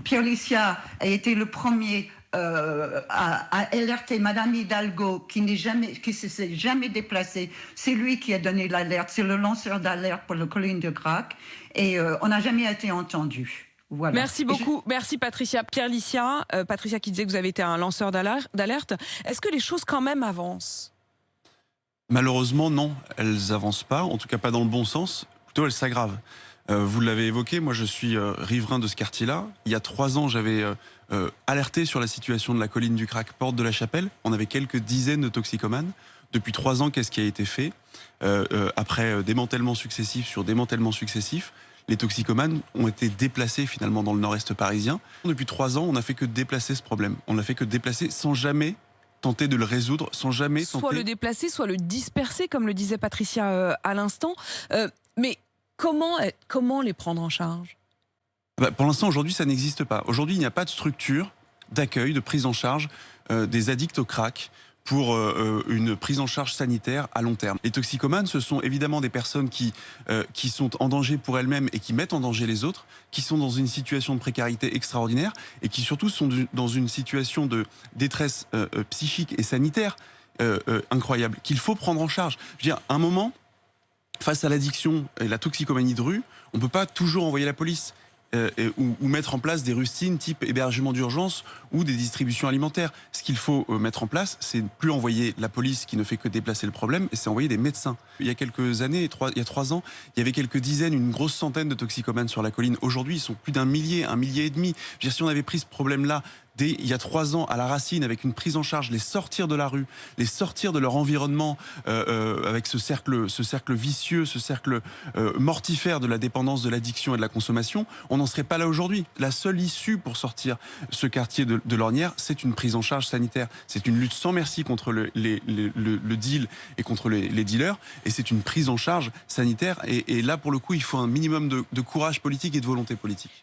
Pierre Licia a été le premier à alerter Madame Hidalgo, qui s'est jamais déplacée. C'est lui qui a donné l'alerte, c'est le lanceur d'alerte pour la colline de Crac, et on n'a jamais été entendu. Voilà. Merci beaucoup, merci Patricia. Pierre Licia, Patricia qui disait que vous avez été un lanceur d'alerte. Est-ce que les choses quand même avancent? Malheureusement, non, elles avancent pas, en tout cas pas dans le bon sens, plutôt elles s'aggravent. Vous l'avez évoqué, moi je suis riverain de ce quartier-là. Il y a 3 ans, j'avais alerté sur la situation de la colline du Crac, porte de la Chapelle. On avait quelques dizaines de toxicomanes. Depuis 3 ans, qu'est-ce qui a été fait? Après démantèlement successif sur démantèlement successif, les toxicomanes ont été déplacés finalement dans le nord-est parisien. Depuis 3 ans, on n'a fait que déplacer ce problème. On n'a fait que déplacer sans jamais tenter de le résoudre, sans jamais soit le déplacer, soit le disperser, comme le disait Patricia à l'instant. Mais comment les prendre en charge? Pour l'instant, aujourd'hui, ça n'existe pas. Aujourd'hui, il n'y a pas de structure d'accueil, de prise en charge des addicts au crack pour une prise en charge sanitaire à long terme. Les toxicomanes, ce sont évidemment des personnes qui sont en danger pour elles-mêmes et qui mettent en danger les autres, qui sont dans une situation de précarité extraordinaire et qui surtout sont dans une situation de détresse psychique et sanitaire incroyable, qu'il faut prendre en charge. Je veux dire, à un moment, face à l'addiction et la toxicomanie de rue, on ne peut pas toujours envoyer la police. Ou mettre en place des rustines type hébergement d'urgence ou des distributions alimentaires. Ce qu'il faut mettre en place, c'est ne plus envoyer la police qui ne fait que déplacer le problème, et c'est envoyer des médecins. Il y a quelques années, il y a 3 ans, il y avait quelques dizaines, une grosse centaine de toxicomanes sur la colline. Aujourd'hui, ils sont plus d'1 millier, 1,5 millier. Je veux dire, si on avait pris ce problème-là dès il y a 3 ans à la racine, avec une prise en charge, les sortir de la rue, les sortir de leur environnement, avec ce cercle vicieux, ce cercle mortifère de la dépendance, de l'addiction et de la consommation, on n'en serait pas là aujourd'hui. La seule issue pour sortir ce quartier de l'ornière, c'est une prise en charge sanitaire. C'est une lutte sans merci contre le deal et contre les dealers, et c'est une prise en charge sanitaire. Et là, pour le coup, il faut un minimum de courage politique et de volonté politique.